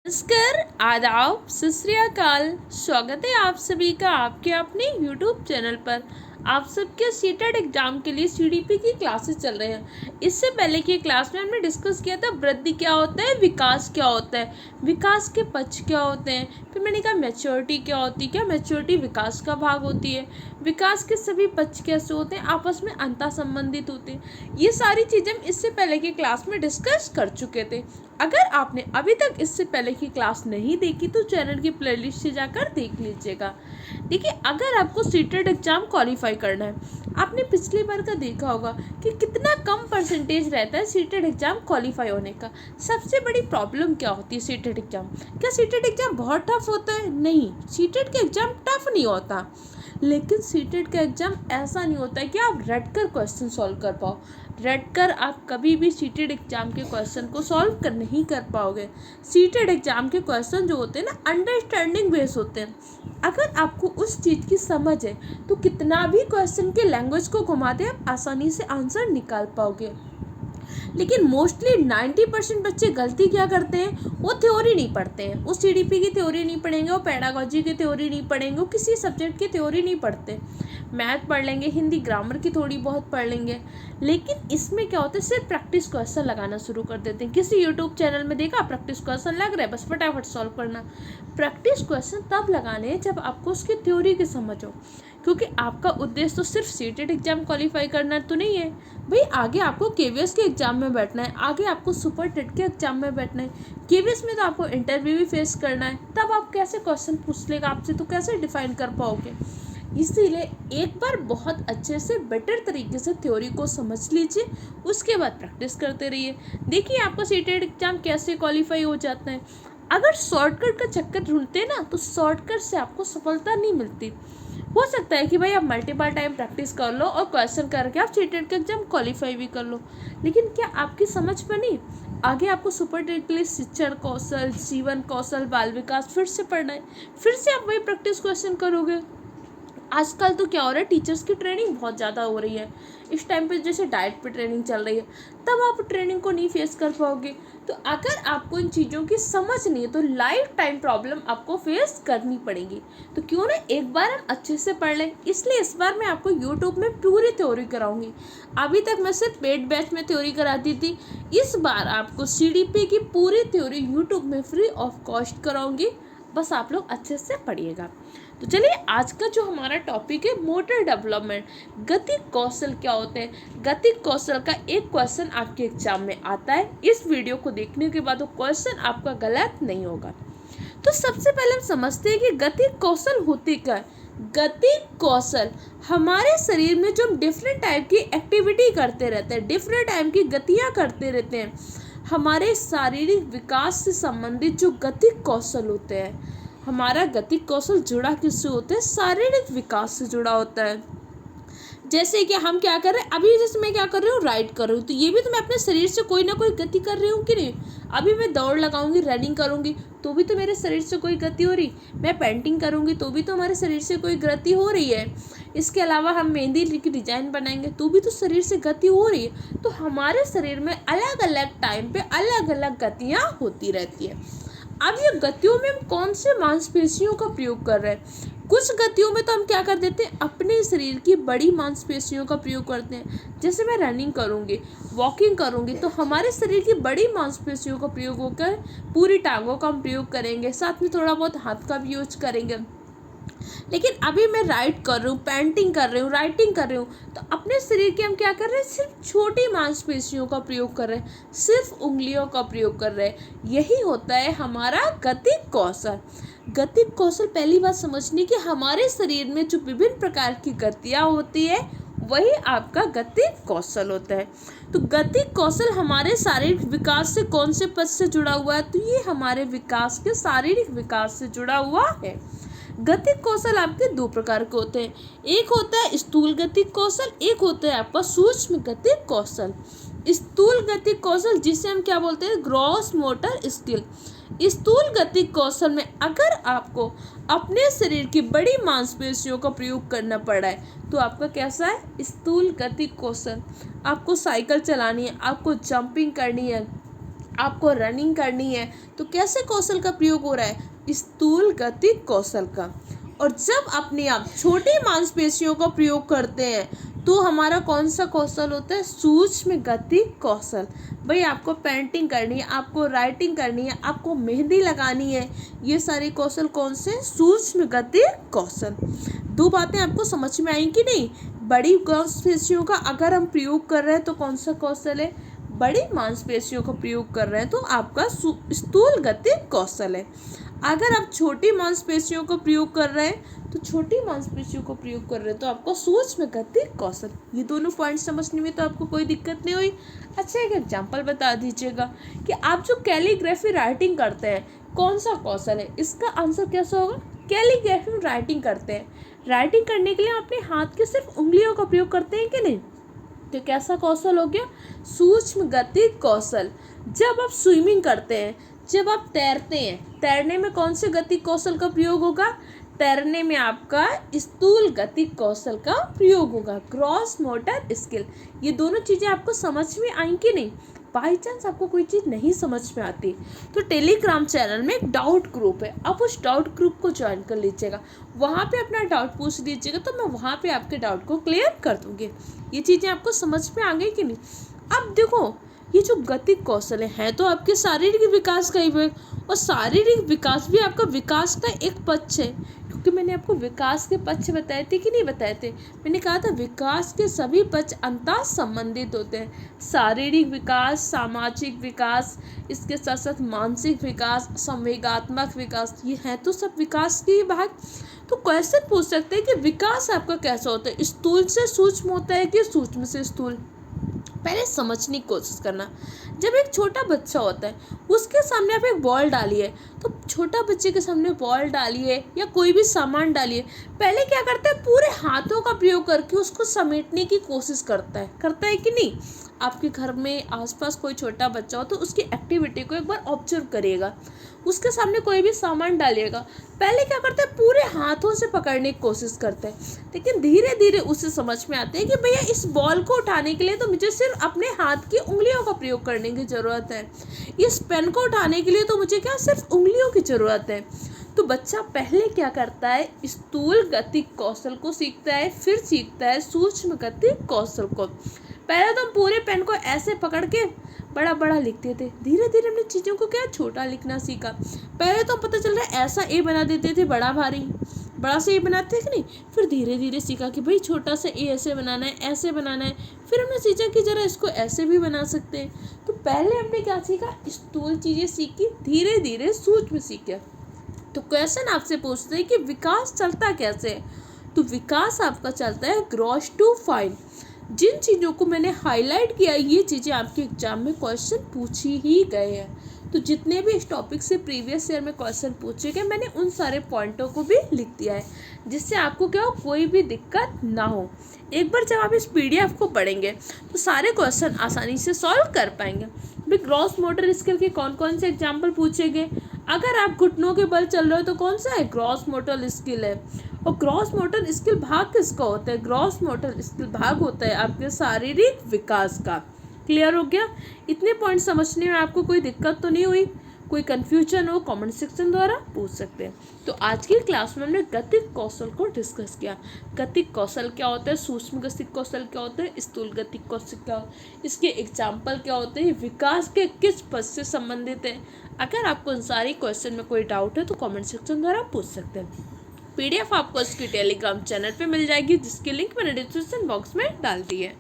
नमस्कार, आदाब, सत श्री अकाल। स्वागत है आप सभी का आपके अपने YouTube चैनल पर। आप सबके सीटेट एग्जाम के लिए CDP की क्लासेस चल रहे हैं। इससे पहले की क्लास में हमने डिस्कस किया था वृद्धि क्या होता है, विकास क्या होता है, विकास के पक्ष क्या होते हैं। फिर मैंने कहा मैच्योरिटी क्या होती है, क्या मैच्योरिटी विकास का भाग होती है, विकास के सभी पक्ष कैसे होते हैं, आपस में अंतर संबंधित होते हैं। ये सारी चीज़ें हम इससे पहले की क्लास में डिस्कस कर चुके थे। अगर आपने अभी तक इससे पहले की क्लास नहीं देखी तो चैनल की प्लेलिस्ट से जाकर देख लीजिएगा। देखिए, अगर आपको सीटेट एग्जाम क्वालिफाई करना है, आपने पिछली बार का देखा होगा कि कितना कम परसेंटेज रहता है सीटेट एग्जाम क्वालिफाई होने का। सबसे बड़ी प्रॉब्लम क्या होती है सीटेट एग्जाम? क्या सीटेट एग्जाम बहुत टफ होता है? नहीं, सीटेट का एग्जाम टफ नहीं होता, लेकिन सीटेट का एग्जाम ऐसा नहीं होता है कि आप रट कर क्वेश्चन सॉल्व कर पाओ। रट कर आप कभी भी सीटेट एग्जाम के क्वेश्चन को सॉल्व कर नहीं कर पाओगे। सीटेट एग्जाम के क्वेश्चन जो होते हैं ना, अंडरस्टैंडिंग बेस होते हैं। अगर आपको उस चीज़ की समझ है तो कितना भी क्वेश्चन के लैंग्वेज को घुमा दे आप आसानी से आंसर निकाल पाओगे। लेकिन मोस्टली 90% बच्चे गलती क्या करते हैं, वो थ्योरी नहीं पढ़ते हैं। वो CDP की थ्योरी नहीं पढ़ेंगे, वो पेडागोजी की थ्योरी नहीं पढ़ेंगे, वो किसी सब्जेक्ट की थ्योरी नहीं पढ़ते। मैथ पढ़ लेंगे, हिंदी ग्रामर की थोड़ी बहुत पढ़ लेंगे, लेकिन इसमें क्या होता है, सिर्फ प्रैक्टिस क्वेश्चन लगाना शुरू कर देते हैं। किसी यूट्यूब चैनल में देखा प्रैक्टिस क्वेश्चन लग रहा है, बस फटाफट सॉल्व करना। प्रैक्टिस क्वेश्चन तब लगाने हैं जब आपको उसकी थ्योरी की समझ हो, क्योंकि आपका उद्देश्य तो सिर्फ सीटेट एग्जाम क्वालिफाई करना तो नहीं है भाई। आगे आपको KVS के एग्जाम में बैठना है, आगे आपको सुपर टेट के एग्जाम में बैठना है। KVS में तो आपको इंटरव्यू भी फेस करना है, तब आप कैसे क्वेश्चन पूछ लेगा आपसे, तो कैसे डिफाइन कर पाओगे। इसीलिए एक बार बहुत अच्छे से बेटर तरीके से थ्योरी को समझ लीजिए, उसके बाद प्रैक्टिस करते रहिए। देखिए आपका सीटेट एग्जाम कैसे क्वालिफाई हो जाता है। अगर शॉर्टकट का चक्कर ढूंढते हैं ना, तो शॉर्टकट से आपको सफलता नहीं मिलती। हो सकता है कि भाई आप मल्टीपल टाइम प्रैक्टिस कर लो और क्वेश्चन करके आप सीटेट का एग्जाम क्वालिफाई भी कर लो, लेकिन क्या आपकी समझ बनी? आगे आपको सुपर टेट के लिए शिक्षण कौशल, जीवन कौशल, बाल विकास फिर से पढ़ना है, फिर से आप वही प्रैक्टिस क्वेश्चन करोगे। आजकल तो क्या हो रहा है, टीचर्स की ट्रेनिंग बहुत ज़्यादा हो रही है। इस टाइम पे जैसे डाइट पे ट्रेनिंग चल रही है, तब आप ट्रेनिंग को नहीं फेस कर पाओगे। तो अगर आपको इन चीज़ों की समझ नहीं है तो लाइफ टाइम प्रॉब्लम आपको फेस करनी पड़ेगी। तो क्यों ना एक बार हम अच्छे से पढ़ लें। इसलिए इस बार मैं आपको यूट्यूब में पूरी थ्योरी कराऊंगी। अभी तक मैं सिर्फ पेड बैच में थ्योरी कराती थी, इस बार आपको CDP की पूरी थ्योरी यूट्यूब में फ्री ऑफ कॉस्ट कराऊंगी। बस आप लोग अच्छे से पढ़िएगा। तो चलिए, आज का जो हमारा टॉपिक है मोटर डेवलपमेंट, गतिक कौशल क्या होते हैं। गतिक कौशल का एक क्वेश्चन आपके एग्जाम में आता है। इस वीडियो को देखने के बाद वो क्वेश्चन आपका गलत नहीं होगा। तो सबसे पहले हम समझते हैं कि गतिक कौशल होती क्या है। गतिक कौशल हमारे शरीर में जो हम डिफरेंट टाइप की एक्टिविटी करते रहते हैं, डिफरेंट टाइप की गतियाँ करते रहते हैं, हमारे शारीरिक विकास से संबंधित जो गतिक कौशल होते हैं। हमारा गतिक कौशल जुड़ा किससे होता है? शारीरिक विकास से जुड़ा होता है। जैसे कि हम क्या कर रहे हैं, अभी जैसे मैं क्या कर रही हूँ, राइड कर रही हूँ, तो ये भी तो मैं अपने शरीर से कोई ना कोई गति कर रही हूँ कि नहीं। अभी मैं दौड़ लगाऊंगी, रनिंग करूँगी, तो भी तो मेरे शरीर से कोई गति हो रही। मैं पेंटिंग करूँगी तो भी तो हमारे शरीर से कोई गति हो रही है। इसके अलावा हम मेहंदी की डिजाइन बनाएंगे तो भी तो शरीर से गति हो रही है। तो हमारे शरीर में अलग अलग टाइम पे अलग अलग गतियाँ होती रहती है। अब ये गतियों में हम कौन से मांसपेशियों का प्रयोग कर रहे हैं? कुछ गतियों में तो हम क्या कर देते हैं, अपने शरीर की बड़ी मांसपेशियों का प्रयोग करते हैं। जैसे मैं रनिंग करूँगी, वॉकिंग करूँगी, तो हमारे शरीर की बड़ी मांसपेशियों का प्रयोग होकर पूरी टांगों का हम प्रयोग करेंगे, साथ में थोड़ा बहुत हाथ का भी यूज करेंगे। लेकिन अभी मैं राइड कर रही हूँ, पेंटिंग कर रही हूँ, राइटिंग कर रही हूँ, तो अपने शरीर के हम क्या कर रहे हैं, सिर्फ छोटी मांसपेशियों का प्रयोग कर रहे हैं, सिर्फ उंगलियों का प्रयोग कर रहे हैं। यही होता है हमारा गतिक कौशल। गतिक कौशल पहली बात समझनी कि हमारे शरीर में जो विभिन्न प्रकार की गतियाँ होती है, वही आपका गतिक कौशल होता है। तो गतिक कौशल हमारे शारीरिक विकास से कौन से पद से जुड़ा हुआ है? तो ये हमारे विकास के शारीरिक विकास से जुड़ा हुआ है। गतिक कौशल आपके दो प्रकार के होते हैं, एक होता है स्थूल गतिक कौशल, एक होता है आपका सूक्ष्म गतिक कौशल। स्थूल गतिक कौशल जिसे हम क्या बोलते हैं, ग्रॉस मोटर स्किल। स्थूल गतिक कौशल में अगर आपको अपने शरीर की बड़ी मांसपेशियों का प्रयोग करना पड़ा है तो आपका कैसा है, स्थूल गतिक कौशल। आपको साइकिल चलानी है, आपको जंपिंग करनी है, आपको रनिंग करनी है तो कैसे कौशल का प्रयोग हो रहा है, स्थूल गति कौशल का। और जब अपने आप छोटी मांसपेशियों का प्रयोग करते हैं तो हमारा कौन सा कौशल होता है, सूक्ष्म गति कौशल। भाई आपको पेंटिंग करनी है, आपको राइटिंग करनी है, आपको मेहंदी लगानी है, ये सारे कौशल कौन से, सूक्ष्म गति कौशल। दो बातें आपको समझ में आई कि नहीं। बड़ी मांसपेशियों का अगर हम प्रयोग कर रहे हैं तो कौन सा कौशल है, बड़ी मांसपेशियों का प्रयोग कर रहे हैं तो आपका स्थूल गति कौशल है। अगर आप छोटी मांसपेशियों का प्रयोग कर रहे हैं तो छोटी मांसपेशियों को प्रयोग कर रहे हैं तो आपको सूक्ष्म गति कौशल। ये दोनों पॉइंट समझने में तो आपको कोई दिक्कत नहीं हुई। अच्छा एक एग्जांपल बता दीजिएगा कि आप जो कैलीग्राफी राइटिंग करते हैं कौन सा कौशल है, इसका आंसर कैसा होगा। कैलीग्राफी में राइटिंग करते हैं, राइटिंग करने के लिए अपने हाथ के सिर्फ उंगलियों का प्रयोग करते हैं कि नहीं, तो कैसा कौशल हो गया, सूक्ष्म गति कौशल। जब आप स्विमिंग करते हैं, जब आप तैरते हैं, तैरने में कौन से गति कौशल का प्रयोग होगा, तैरने में आपका स्थूल गति कौशल का प्रयोग होगा, ग्रॉस मोटर स्किल। ये दोनों चीज़ें आपको समझ में आई कि नहीं। बाई चांस आपको कोई चीज़ नहीं समझ में आती तो टेलीग्राम चैनल में एक डाउट ग्रुप है, आप उस डाउट ग्रुप को ज्वाइन कर लीजिएगा, वहाँ पे अपना डाउट पूछ दीजिएगा तो मैं वहाँ पे आपके डाउट को क्लियर कर दूँगी। ये चीज़ें आपको समझ में आ गई कि नहीं। अब देखो ये जो गति कौशल है तो आपके शारीरिक विकास का ही है, और शारीरिक विकास भी आपका विकास का एक पक्ष है, क्योंकि मैंने आपको विकास के पक्ष बताए थे कि नहीं बताए थे। मैंने कहा था विकास के सभी पक्ष अंतः संबंधित होते हैं, शारीरिक विकास, सामाजिक विकास, इसके साथ साथ मानसिक विकास, संवेगात्मक विकास, ये है तो सब विकास के भाग। तो क्वेश्चन पूछ सकते हैं कि विकास आपका कैसा होता है, स्थूल से सूक्ष्म होता है कि सूक्ष्म से स्थूल। पहले समझने की कोशिश करना। जब एक छोटा बच्चा होता है उसके सामने आप एक बॉल डालिए, तो छोटा बच्चे के सामने बॉल डालिए या कोई भी सामान डालिए, पहले क्या करता है, पूरे हाथों का प्रयोग करके उसको समेटने की कोशिश करता है कि नहीं। आपके घर में आसपास कोई छोटा बच्चा हो तो उसकी एक्टिविटी को एक बार ऑब्जर्व करिएगा, उसके सामने कोई भी सामान डालिएगा, पहले क्या करता है, पूरे हाथों से पकड़ने की कोशिश करता है, लेकिन धीरे धीरे उसे समझ में आता है कि भैया इस बॉल को उठाने के लिए तो मुझे सिर्फ अपने हाथ की उंगलियों का प्रयोग करने की ज़रूरत है, इस पेन को उठाने के लिए तो मुझे क्या सिर्फ उंगलियों की ज़रूरत है। तो बच्चा पहले क्या करता है, स्थूल गति कौशल को सीखता है, फिर सीखता है सूक्ष्म गति कौशल को। पहले तो हम पूरे पेन को ऐसे पकड़ के बड़ा बड़ा लिखते थे, धीरे धीरे हमने चीज़ों को क्या छोटा लिखना सीखा। पहले तो पता चल रहा है ऐसा ए बना देते थे, बड़ा भारी, बड़ा से ए बनाते थे कि नहीं, फिर धीरे धीरे सीखा कि भाई छोटा सा ए ऐसे बनाना है, ऐसे बनाना है, फिर हमने सीखा कि ज़रा इसको ऐसे भी बना सकते हैं। तो पहले हमने क्या सीखा, स्थूल चीज़ें सीखी, धीरे धीरे सूक्ष्म सीखे। तो क्वेश्चन आपसे पूछते हैं कि विकास चलता कैसे है, तो विकास आपका चलता है ग्रॉस टू फाइन। जिन चीज़ों को मैंने हाईलाइट किया ये चीज़ें आपके एग्जाम में क्वेश्चन पूछी ही गए हैं। तो जितने भी इस टॉपिक से प्रीवियस ईयर में क्वेश्चन पूछे गए मैंने उन सारे पॉइंटों को भी लिख दिया है, जिससे आपको क्या हो, कोई भी दिक्कत ना हो। एक बार जब आप इस PDF को पढ़ेंगे तो सारे क्वेश्चन आसानी से सॉल्व कर पाएंगे। भाई ग्रॉस मोटर स्किल के कौन कौन से एग्जाम्पल पूछे गए, अगर आप घुटनों के बल चल रहे हो तो कौन सा है, ग्रॉस मोटर स्किल है। और ग्रॉस मोटर स्किल भाग किसका होता है, ग्रॉस मोटर स्किल भाग होता है आपके शारीरिक विकास का। क्लियर हो गया। इतने पॉइंट समझने में आपको कोई दिक्कत तो नहीं हुई, कोई कन्फ्यूजन हो कमेंट सेक्शन द्वारा पूछ सकते हैं। तो आज की क्लास में हमने गतिक कौशल को डिस्कस किया। गतिक कौशल क्या होता है, सूक्ष्म गतिक कौशल क्या होता है, स्थूल गतिक कौशल क्या होता है, इसके एग्जाम्पल क्या होते हैं, विकास के किस पद से संबंधित है। अगर आपको इन सारी क्वेश्चन में कोई डाउट है तो कमेंट सेक्शन द्वारा पूछ सकते हैं। PDF आपको इसकी टेलीग्राम चैनल पे मिल जाएगी, जिसकी लिंक मैंने डिस्क्रिप्शन बॉक्स में डाल दी है।